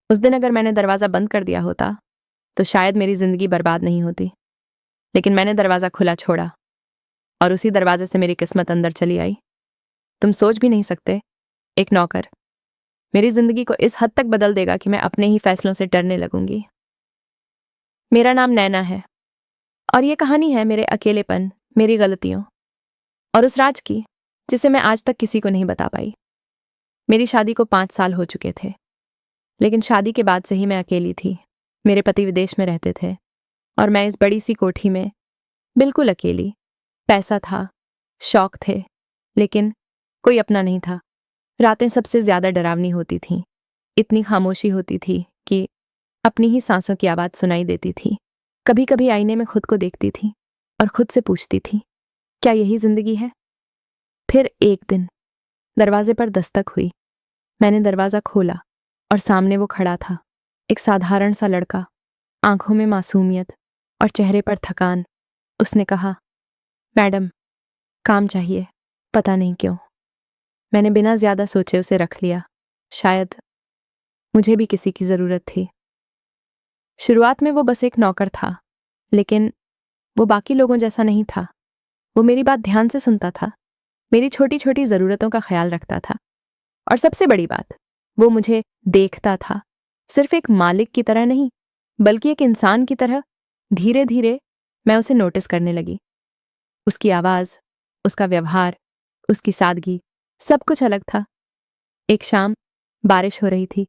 उस दिन अगर मैंने दरवाज़ा बंद कर दिया होता तो शायद मेरी ज़िंदगी बर्बाद नहीं होती। लेकिन मैंने दरवाज़ा खुला छोड़ा और उसी दरवाजे से मेरी किस्मत अंदर चली आई। तुम सोच भी नहीं सकते, एक नौकर मेरी ज़िंदगी को इस हद तक बदल देगा कि मैं अपने ही फैसलों से डरने लगूंगी। मेरा नाम नैना है और ये कहानी है मेरे अकेलेपन, मेरी गलतियों और उस राज की जिसे मैं आज तक किसी को नहीं बता पाई। मेरी शादी को 5 साल हो चुके थे, लेकिन शादी के बाद से ही मैं अकेली थी। मेरे पति विदेश में रहते थे और मैं इस बड़ी सी कोठी में बिल्कुल अकेली। पैसा था, शौक थे, लेकिन कोई अपना नहीं था। रातें सबसे ज्यादा डरावनी होती थीं। इतनी खामोशी होती थी कि अपनी ही सांसों की आवाज सुनाई देती थी। कभी कभी आईने में खुद को देखती थी और खुद से पूछती थी, क्या यही जिंदगी है? फिर एक दिन दरवाजे पर दस्तक हुई। मैंने दरवाजा खोला और सामने वो खड़ा था, एक साधारण सा लड़का, आंखों में मासूमियत और चेहरे पर थकान। उसने कहा, मैडम, काम चाहिए। पता नहीं क्यों मैंने बिना ज्यादा सोचे उसे रख लिया। शायद मुझे भी किसी की जरूरत थी। शुरुआत में वो बस एक नौकर था, लेकिन वो बाकी लोगों जैसा नहीं था। वो मेरी बात ध्यान से सुनता था, मेरी छोटी छोटी जरूरतों का ख्याल रखता था और सबसे बड़ी बात, वो मुझे देखता था, सिर्फ एक मालिक की तरह नहीं, बल्कि एक इंसान की तरह। धीरे धीरे मैं उसे नोटिस करने लगी। उसकी आवाज, उसका व्यवहार, उसकी सादगी, सब कुछ अलग था। एक शाम बारिश हो रही थी।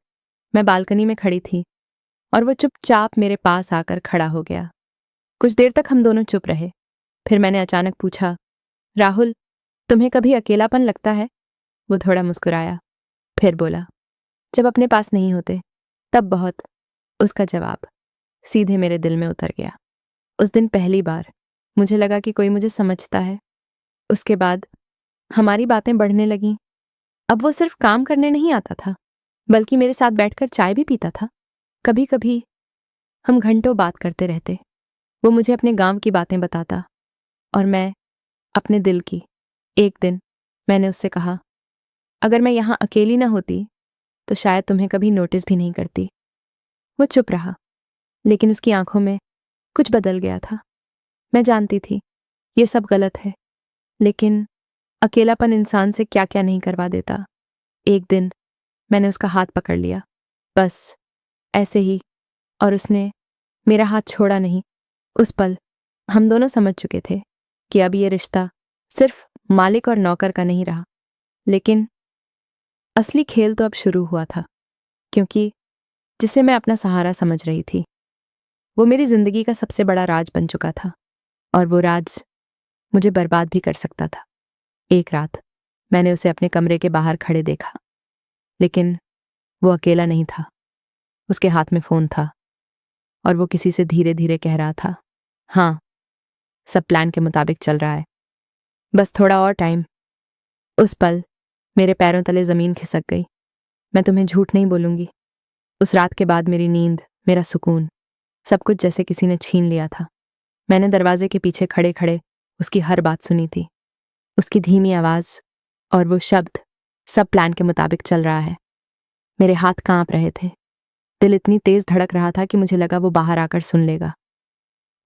मैं बालकनी में खड़ी थी और वो चुपचाप मेरे पास आकर खड़ा हो गया। कुछ देर तक हम दोनों चुप रहे। फिर मैंने अचानक पूछा, राहुल, तुम्हें कभी अकेलापन लगता है? वो थोड़ा मुस्कुराया, फिर बोला, जब अपने पास नहीं होते तब बहुत। उसका जवाब सीधे मेरे दिल में उतर गया। उस दिन पहली बार मुझे लगा कि कोई मुझे समझता है। उसके बाद हमारी बातें बढ़ने लगीं। अब वो सिर्फ काम करने नहीं आता था, बल्कि मेरे साथ बैठकर चाय भी पीता था। कभी कभी हम घंटों बात करते रहते। वो मुझे अपने गांव की बातें बताता और मैं अपने दिल की। एक दिन मैंने उससे कहा, अगर मैं यहाँ अकेली ना होती तो शायद तुम्हें कभी नोटिस भी नहीं करती। वो चुप रहा, लेकिन उसकी आंखों में कुछ बदल गया था। मैं जानती थी ये सब गलत है, लेकिन अकेलापन इंसान से क्या क्या नहीं करवा देता। एक दिन मैंने उसका हाथ पकड़ लिया, बस ऐसे ही, और उसने मेरा हाथ छोड़ा नहीं। उस पल हम दोनों समझ चुके थे कि अब ये रिश्ता सिर्फ मालिक और नौकर का नहीं रहा, लेकिन असली खेल तो अब शुरू हुआ था, क्योंकि जिसे मैं अपना सहारा समझ रही थी, वो मेरी जिंदगी का सबसे बड़ा राज बन चुका था और वो राज मुझे बर्बाद भी कर सकता था। एक रात मैंने उसे अपने कमरे के बाहर खड़े देखा, लेकिन वो अकेला नहीं था। उसके हाथ में फोन था और वो किसी से धीरे धीरे कह रहा था, हाँ, सब प्लान के मुताबिक चल रहा है, बस थोड़ा और टाइम। उस पल मेरे पैरों तले जमीन खिसक गई। मैं तुम्हें झूठ नहीं बोलूंगी, उस रात के बाद मेरी नींद, मेरा सुकून, सब कुछ जैसे किसी ने छीन लिया था। मैंने दरवाजे के पीछे खड़े खड़े उसकी हर बात सुनी थी, उसकी धीमी आवाज और वो शब्द, सब प्लान के मुताबिक चल रहा है। मेरे हाथ कांप रहे थे, दिल इतनी तेज धड़क रहा था कि मुझे लगा वो बाहर आकर सुन लेगा।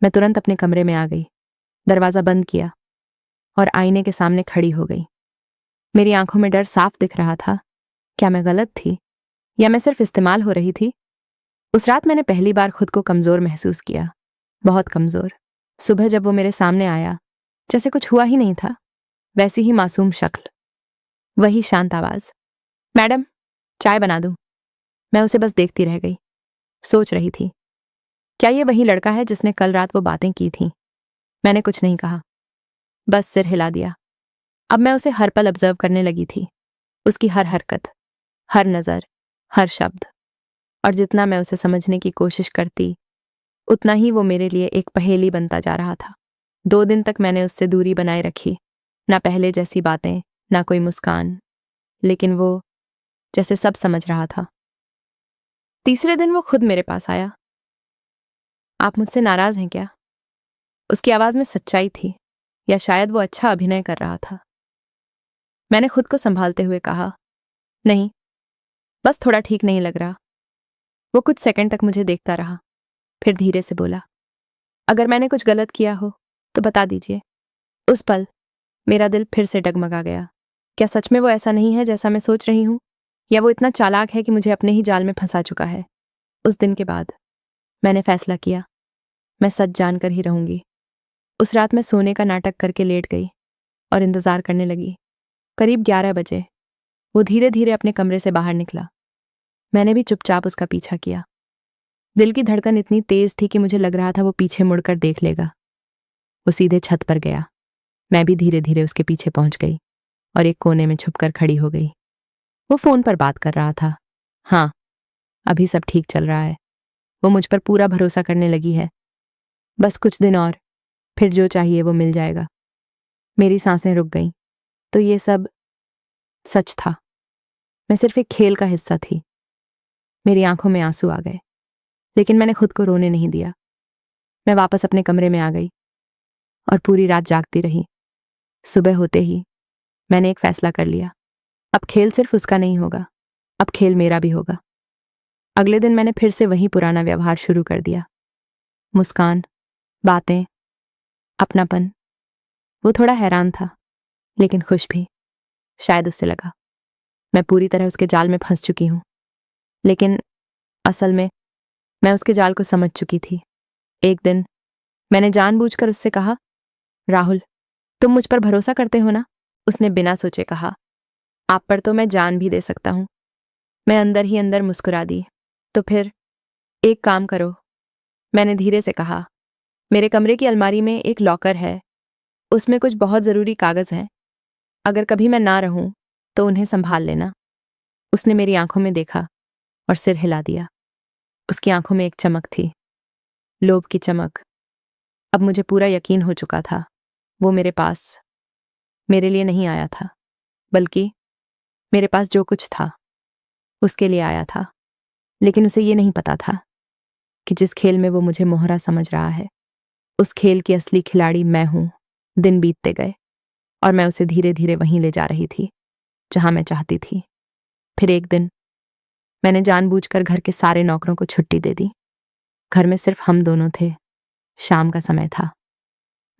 मैं तुरंत अपने कमरे में आ गई, दरवाजा बंद किया और आईने के सामने खड़ी हो गई। मेरी आंखों में डर साफ दिख रहा था। क्या मैं गलत थी या मैं सिर्फ इस्तेमाल हो रही थी? उस रात मैंने पहली बार खुद को कमजोर महसूस किया, बहुत कमजोर। सुबह जब वो मेरे सामने आया, जैसे कुछ हुआ ही नहीं था, वैसी ही मासूम शक्ल, वही शांत आवाज, मैडम, चाय बना दूं? मैं उसे बस देखती रह गई, सोच रही थी, क्या ये वही लड़का है जिसने कल रात वो बातें की थीं? मैंने कुछ नहीं कहा, बस सिर हिला दिया। अब मैं उसे हर पल ऑब्जर्व करने लगी थी, उसकी हर हरकत, हर नजर, हर शब्द। और जितना मैं उसे समझने की कोशिश करती, उतना ही वो मेरे लिए एक पहेली बनता जा रहा था। 2 दिन तक मैंने उससे दूरी बनाए रखी, ना पहले जैसी बातें, ना कोई मुस्कान, लेकिन वो जैसे सब समझ रहा था। तीसरे दिन वो खुद मेरे पास आया। आप मुझसे नाराज हैं क्या? उसकी आवाज में सच्चाई थी, या शायद वो अच्छा अभिनय कर रहा था। मैंने खुद को संभालते हुए कहा, नहीं, बस थोड़ा ठीक नहीं लग रहा। वो कुछ सेकंड तक मुझे देखता रहा, फिर धीरे से बोला, अगर मैंने कुछ गलत किया हो तो बता दीजिए। उस पल मेरा दिल फिर से डगमगा गया। क्या सच में वो ऐसा नहीं है जैसा मैं सोच रही हूँ, या वो इतना चालाक है कि मुझे अपने ही जाल में फंसा चुका है? उस दिन के बाद मैंने फैसला किया, मैं सच जानकर ही रहूंगी। उस रात मैं सोने का नाटक करके लेट गई और इंतजार करने लगी। करीब 11 बजे वो धीरे धीरे अपने कमरे से बाहर निकला। मैंने भी चुपचाप उसका पीछा किया। दिल की धड़कन इतनी तेज थी कि मुझे लग रहा था वो पीछे मुड़कर देख लेगा। वो सीधे छत पर गया। मैं भी धीरे धीरे उसके पीछे पहुंच गई और एक कोने में छुपकर खड़ी हो गई। वो फोन पर बात कर रहा था। हाँ, अभी सब ठीक चल रहा है। वो मुझ पर पूरा भरोसा करने लगी है। बस कुछ दिन और, फिर जो चाहिए वो मिल जाएगा। मेरी सांसें रुक गईं। तो ये सब सच था। मैं सिर्फ एक खेल का हिस्सा थी। मेरी आंखों में आंसू आ गए, लेकिन मैंने खुद को रोने नहीं दिया। मैं वापस अपने कमरे में आ गई और पूरी रात जागती रही। सुबह होते ही मैंने एक फैसला कर लिया। अब खेल सिर्फ उसका नहीं होगा, अब खेल मेरा भी होगा। अगले दिन मैंने फिर से वही पुराना व्यवहार शुरू कर दिया। मुस्कान, बातें, अपनापन। वो थोड़ा हैरान था, लेकिन खुश भी। शायद उससे लगा मैं पूरी तरह उसके जाल में फंस चुकी हूं, लेकिन असल में मैं उसके जाल को समझ चुकी थी। एक दिन मैंने जानबूझकर उससे कहा, राहुल, तुम मुझ पर भरोसा करते हो ना? उसने बिना सोचे कहा, आप पर तो मैं जान भी दे सकता हूं। मैं अंदर ही अंदर मुस्कुरा दी। तो फिर एक काम करो, मैंने धीरे से कहा। मेरे कमरे की अलमारी में एक लॉकर है, उसमें कुछ बहुत जरूरी कागज हैं। अगर कभी मैं ना रहूं तो उन्हें संभाल लेना। उसने मेरी आंखों में देखा और सिर हिला दिया। उसकी आंखों में एक चमक थी, लोभ की चमक। अब मुझे पूरा यकीन हो चुका था, वो मेरे पास मेरे लिए नहीं आया था, बल्कि मेरे पास जो कुछ था उसके लिए आया था। लेकिन उसे ये नहीं पता था कि जिस खेल में वो मुझे मोहरा समझ रहा है, उस खेल की असली खिलाड़ी मैं हूं। दिन बीतते गए और मैं उसे धीरे धीरे वहीं ले जा रही थी जहां मैं चाहती थी। फिर एक दिन मैंने जानबूझकर घर के सारे नौकरों को छुट्टी दे दी। घर में सिर्फ हम दोनों थे। शाम का समय था।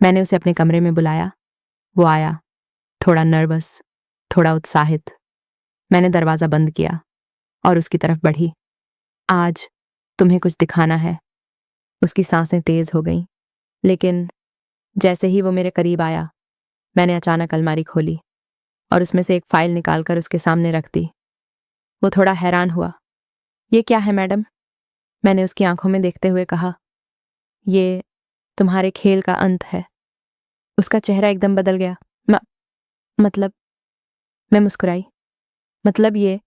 मैंने उसे अपने कमरे में बुलाया। वो आया, थोड़ा नर्वस, थोड़ा उत्साहित। मैंने दरवाजा बंद किया और उसकी तरफ बढ़ी। आज तुम्हें कुछ दिखाना है। उसकी सांसें तेज हो गईं, लेकिन जैसे ही वो मेरे करीब आया, मैंने अचानक अलमारी खोली और उसमें से एक फाइल निकालकर उसके सामने रख दी। वो थोड़ा हैरान हुआ। ये क्या है मैडम? मैंने उसकी आंखों में देखते हुए कहा, ये तुम्हारे खेल का अंत है। उसका चेहरा एकदम बदल गया। मतलब? मैं मुस्कुराई। मतलब ये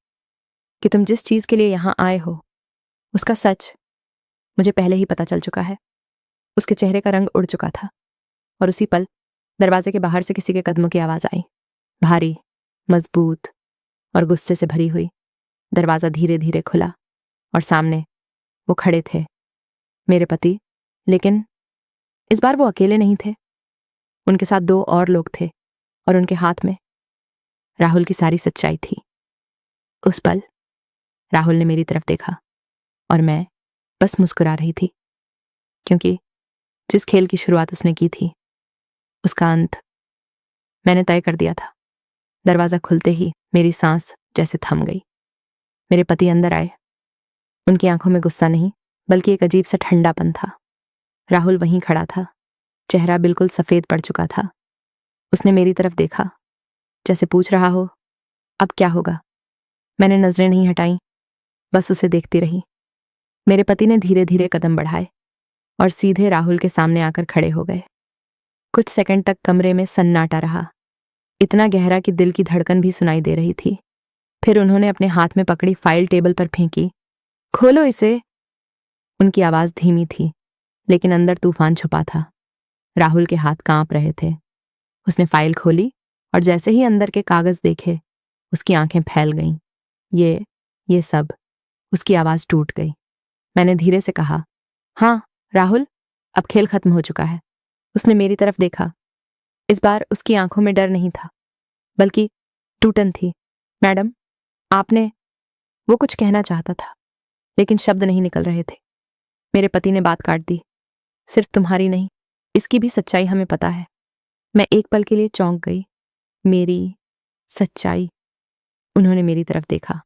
कि तुम जिस चीज के लिए यहां आए हो उसका सच मुझे पहले ही पता चल चुका है। उसके चेहरे का रंग उड़ चुका था और उसी पल दरवाजे के बाहर से किसी के कदमों की आवाज आई, भारी, मजबूत और गुस्से से भरी हुई। दरवाजा धीरे धीरे खुला और सामने वो खड़े थे, मेरे पति। लेकिन इस बार वो अकेले नहीं थे। उनके साथ 2 और लोग थे और उनके हाथ में राहुल की सारी सच्चाई थी। उस पल राहुल ने मेरी तरफ देखा और मैं बस मुस्कुरा रही थी, क्योंकि जिस खेल की शुरुआत उसने की थी उसका अंत मैंने तय कर दिया था। दरवाजा खुलते ही मेरी सांस जैसे थम गई। मेरे पति अंदर आए। उनकी आंखों में गुस्सा नहीं, बल्कि एक अजीब सा ठंडापन था। राहुल वहीं खड़ा था, चेहरा बिल्कुल सफेद पड़ चुका था। उसने मेरी तरफ देखा, जैसे पूछ रहा हो, अब क्या होगा? मैंने नजरें नहीं हटाई, बस उसे देखती रही। मेरे पति ने धीरे धीरे कदम बढ़ाए और सीधे राहुल के सामने आकर खड़े हो गए। कुछ सेकंड तक कमरे में सन्नाटा रहा, इतना गहरा कि दिल की धड़कन भी सुनाई दे रही थी। फिर उन्होंने अपने हाथ में पकड़ी फाइल टेबल पर फेंकी। खोलो इसे। उनकी आवाज धीमी थी, लेकिन अंदर तूफान छुपा था। राहुल के हाथ कांप रहे थे। उसने फाइल खोली और जैसे ही अंदर के कागज देखे, उसकी आंखें फैल गईं। ये सब। उसकी आवाज टूट गई। मैंने धीरे से कहा, हाँ राहुल, अब खेल खत्म हो चुका है। उसने मेरी तरफ देखा। इस बार उसकी आंखों में डर नहीं था, बल्कि टूटन थी। मैडम, आपने वो कुछ कहना चाहता था, लेकिन शब्द नहीं निकल रहे थे। मेरे पति ने बात काट दी। सिर्फ तुम्हारी नहीं, इसकी भी सच्चाई हमें पता है। मैं एक पल के लिए चौंक गई। मेरी सच्चाई? उन्होंने मेरी तरफ देखा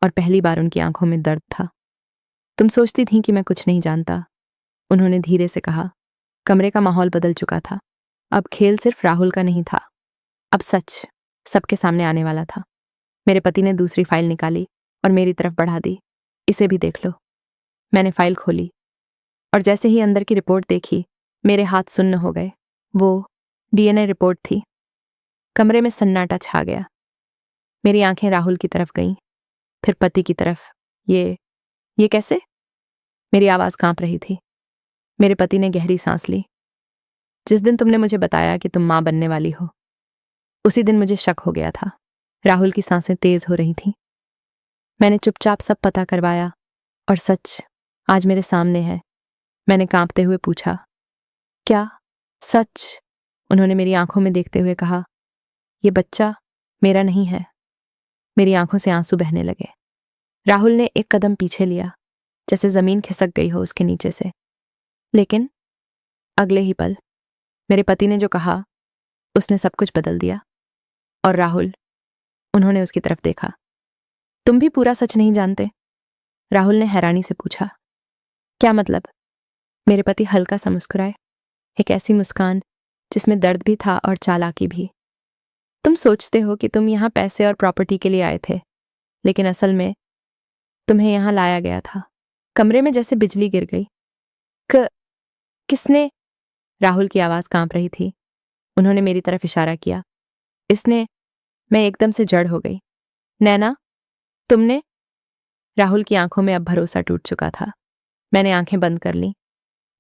और पहली बार उनकी आंखों में दर्द था। तुम सोचती थी कि मैं कुछ नहीं जानता, उन्होंने धीरे से कहा। कमरे का माहौल बदल चुका था। अब खेल सिर्फ राहुल का नहीं था, अब सच सबके सामने आने वाला था। मेरे पति ने दूसरी फाइल निकाली और मेरी तरफ बढ़ा दी। इसे भी देख लो। मैंने फाइल खोली और जैसे ही अंदर की रिपोर्ट देखी, मेरे हाथ सुन्न हो गए। वो डीएनए रिपोर्ट थी। कमरे में सन्नाटा छा गया। मेरी आंखें राहुल की तरफ गईं, फिर पति की तरफ। ये कैसे? मेरी आवाज कांप रही थी। मेरे पति ने गहरी सांस ली। जिस दिन तुमने मुझे बताया कि तुम मां बनने वाली हो, उसी दिन मुझे शक हो गया था। राहुल की सांसें तेज हो रही थीं। मैंने चुपचाप सब पता करवाया और सच आज मेरे सामने है। मैंने कांपते हुए पूछा, क्या सच? उन्होंने मेरी आंखों में देखते हुए कहा, ये बच्चा मेरा नहीं है। मेरी आंखों से आंसू बहने लगे। राहुल ने एक कदम पीछे लिया, जैसे जमीन खिसक गई हो उसके नीचे से। लेकिन अगले ही पल मेरे पति ने जो कहा, उसने सब कुछ बदल दिया। और राहुल, उन्होंने उसकी तरफ देखा। तुम भी पूरा सच नहीं जानते? राहुल ने हैरानी से पूछा। क्या मतलब? मेरे पति हल्का सा मुस्कुराए, एक ऐसी मुस्कान जिसमें दर्द भी था और चालाकी भी। तुम सोचते हो कि तुम यहां पैसे और प्रॉपर्टी के लिए आए थे, लेकिन असल में तुम्हें यहां लाया गया था। कमरे में जैसे बिजली गिर गई। किसने? राहुल की आवाज कांप रही थी। उन्होंने मेरी तरफ इशारा किया। इसने। मैं एकदम से जड़ हो गई। नैना, तुमने? राहुल की आंखों में अब भरोसा टूट चुका था। मैंने आंखें बंद कर लीं।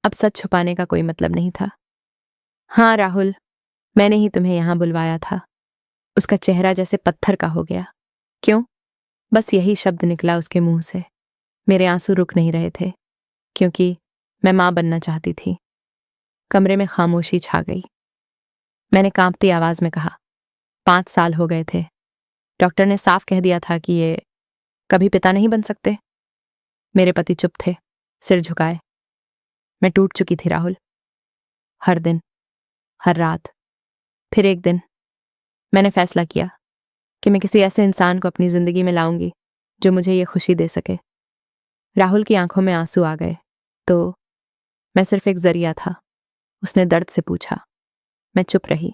अब सच छुपाने का कोई मतलब नहीं था। हाँ राहुल, मैंने ही तुम्हें यहां बुलवाया था। उसका चेहरा जैसे पत्थर का हो गया। क्यों? बस यही शब्द निकला उसके मुंह से। मेरे आंसू रुक नहीं रहे थे, क्योंकि मैं मां बनना चाहती थी। कमरे में खामोशी छा गई। मैंने कांपती आवाज में कहा, 5 साल हो गए थे। डॉक्टर ने साफ कह दिया था कि ये कभी पिता नहीं बन सकते। मेरे पति चुप थे, सिर झुकाए। मैं टूट चुकी थी राहुल। हर दिन, हर रात। फिर एक दिन मैंने फैसला किया कि मैं किसी ऐसे इंसान को अपनी जिंदगी में लाऊंगी जो मुझे ये खुशी दे सके। राहुल की आंखों में आंसू आ गए। तो मैं सिर्फ एक जरिया था, उसने दर्द से पूछा। मैं चुप रही,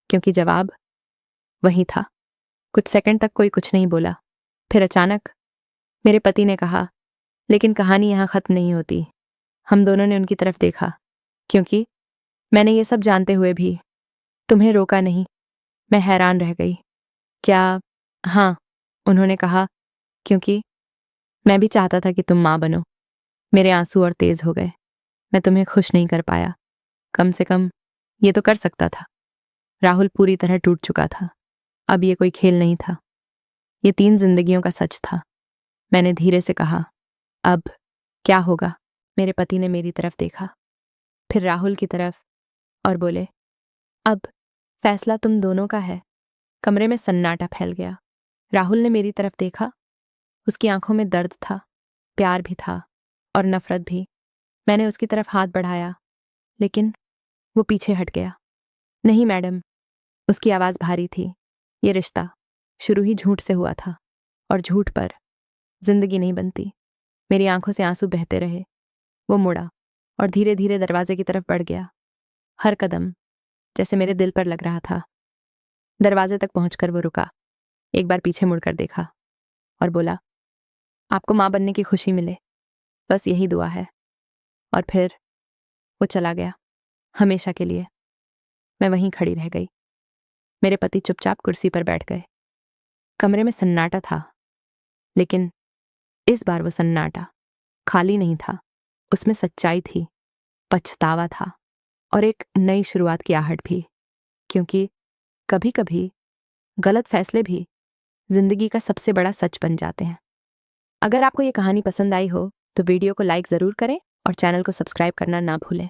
क्योंकि जवाब वही था। कुछ सेकंड तक कोई कुछ नहीं बोला। फिर अचानक मेरे पति ने कहा, लेकिन कहानी यहां खत्म नहीं होती। हम दोनों ने उनकी तरफ देखा, क्योंकि मैंने ये सब जानते हुए भी तुम्हें रोका नहीं। मैं हैरान रह गई। क्या? हाँ, उन्होंने कहा, क्योंकि मैं भी चाहता था कि तुम मां बनो। मेरे आंसू और तेज हो गए। मैं तुम्हें खुश नहीं कर पाया, कम से कम ये तो कर सकता था। राहुल पूरी तरह टूट चुका था। अब ये कोई खेल नहीं था, ये 3 जिंदगियों का सच था। मैंने धीरे से कहा, अब क्या होगा? मेरे पति ने मेरी तरफ देखा, फिर राहुल की तरफ, और बोले, अब फैसला तुम दोनों का है। कमरे में सन्नाटा फैल गया। राहुल ने मेरी तरफ देखा। उसकी आंखों में दर्द था, प्यार भी था और नफरत भी। मैंने उसकी तरफ हाथ बढ़ाया, लेकिन वो पीछे हट गया। नहीं मैडम, उसकी आवाज भारी थी। ये रिश्ता शुरू ही झूठ से हुआ था, और झूठ पर जिंदगी नहीं बनती। मेरी आंखों से आंसू बहते रहे। वो मुड़ा और धीरे धीरे दरवाजे की तरफ बढ़ गया। हर कदम जैसे मेरे दिल पर लग रहा था। दरवाजे तक पहुंचकर वो रुका, एक बार पीछे मुड़कर देखा और बोला, आपको मां बनने की खुशी मिले, बस यही दुआ है। और फिर वो चला गया, हमेशा के लिए। मैं वहीं खड़ी रह गई। मेरे पति चुपचाप कुर्सी पर बैठ गए। कमरे में सन्नाटा था, लेकिन इस बार वो सन्नाटा खाली नहीं था। उसमें सच्चाई थी, पछतावा था और एक नई शुरुआत की आहट भी। क्योंकि कभी कभी गलत फैसले भी जिंदगी का सबसे बड़ा सच बन जाते हैं। अगर आपको ये कहानी पसंद आई हो तो वीडियो को लाइक ज़रूर करें और चैनल को सब्सक्राइब करना ना भूलें।